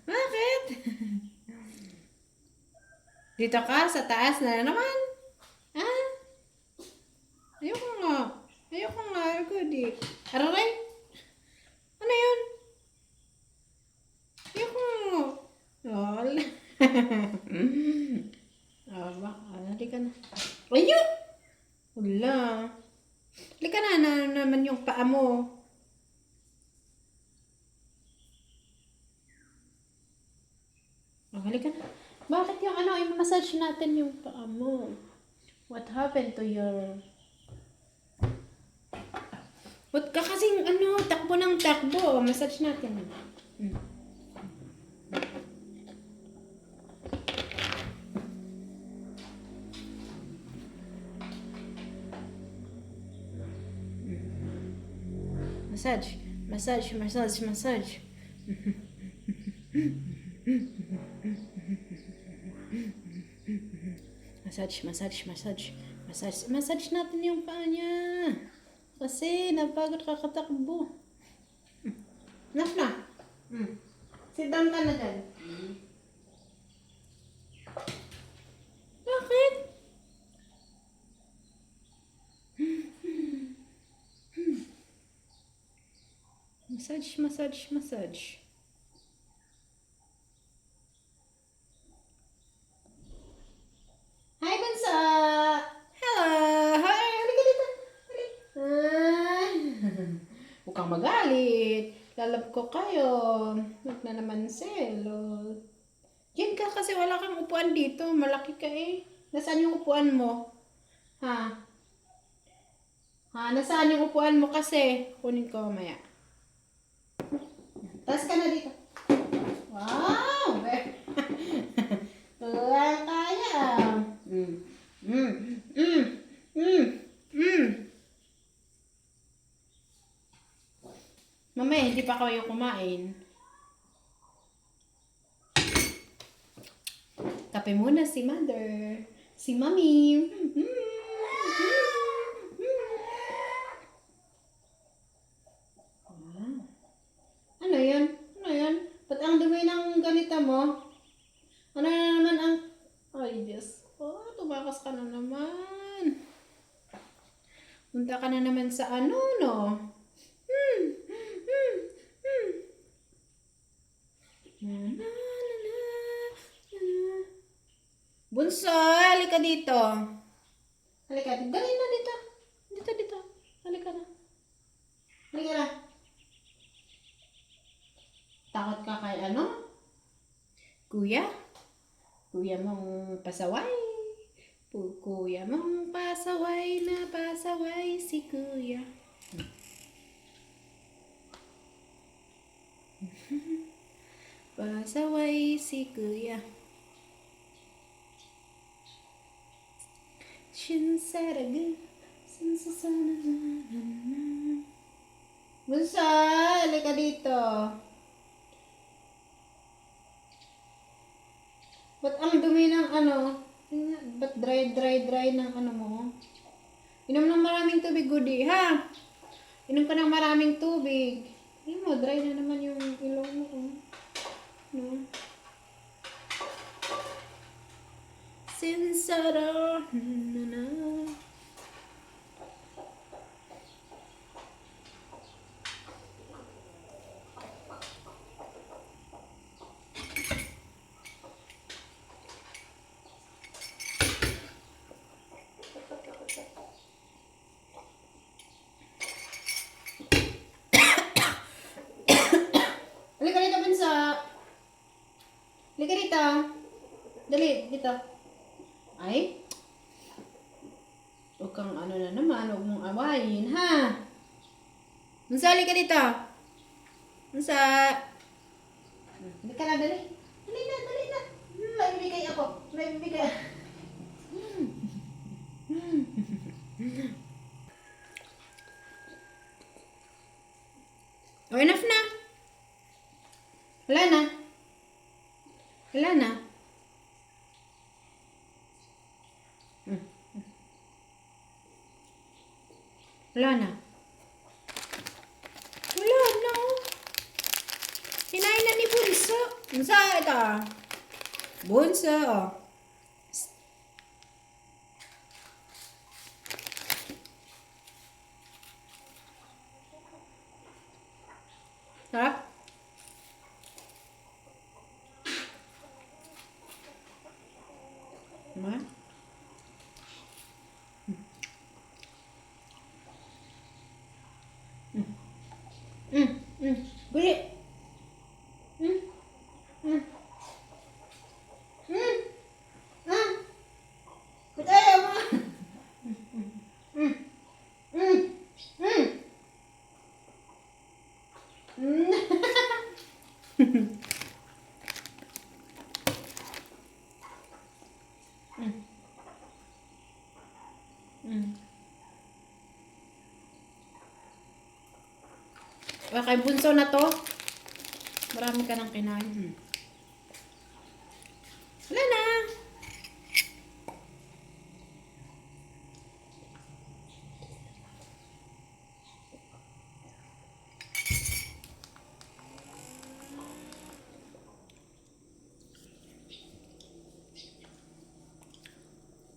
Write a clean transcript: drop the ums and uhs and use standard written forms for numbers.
Bakit? Dito ka sa taas na naman. Ah, ayoko nga. Ayoko nga. Ayoko di. Aray. Ano yun? Ayoko nga. Oh, wala. Oh, baka. Halika na. Ayun! Wala. Halika na. Na naman yung paa mo. Oh, halika na. Bakit yung ano, i-massage natin yung paa mo? What happened to your... Ba't ka kasing ano, takbo ng takbo? Massage natin. Hmm. Massage. Massage, massage, massage. Massage, massage, massage. Massage, massage natin yung paa niya. Kasi napagod kakatakbo. Enough na. Sit down ka na dyan. Bakit? Massage, massage, massage. Hi, Bunso! Hello! Hi! Halika dito! Huwag kang magalit. Lalab ko kayo. Huwag na naman selos. Diyan ka kasi wala kang upuan dito. Malaki ka eh. Nasaan yung upuan mo? Ha? Ha? Nasaan yung upuan mo kasi? Kunin ko mamaya. Tas ka na dito. Wow! Wala kaya. Mamaya, hindi pa kayo kumain. Kape muna si mother. Si mommy. Ano yan? Ano yan? Ba't ang dumi ng ganita mo? Ano na naman ang... Ay, Diyos ko. Tumakas ka na naman. Punta ka na naman sa ano, no? Bunso, halika dito. Halika, dali na dito. Dito, dito. Halika na. Halika na. Takot ka kay ano? Kuya? Kuya mong pasaway. Kuya mong pasaway na pasaway si kuya. Pasaway si kuya. Bunso, halika dito. Ba't ang dumi ng ano? Ba't dry ng ano mo? Inom ng maraming tubig, Goody, ha? Inom ka ng maraming tubig. Ayun mo, dry na naman yung ilong mo. No? Sincero. Na. Halika dito, Bunso. Halika dito. Dali, dito. Ay? Huwag kang ano na naman. Huwag mong awayin, ha? Bunso, halika dito. Bunso. Halika na, dali. Dali na, dali na. May bibigay ako. May bibigay. Oh, enough na. Wala na. Wala na. Wala na. Wala na. bunso. Bunso, ito. Bunso. Sarap? Ma? Buli. Mm, mm, mm, ah. Ba't ayaw mo? Mm, mm, mm, mm. Mm. Kay bunso na to. Marami ka nang kinain. Wala na.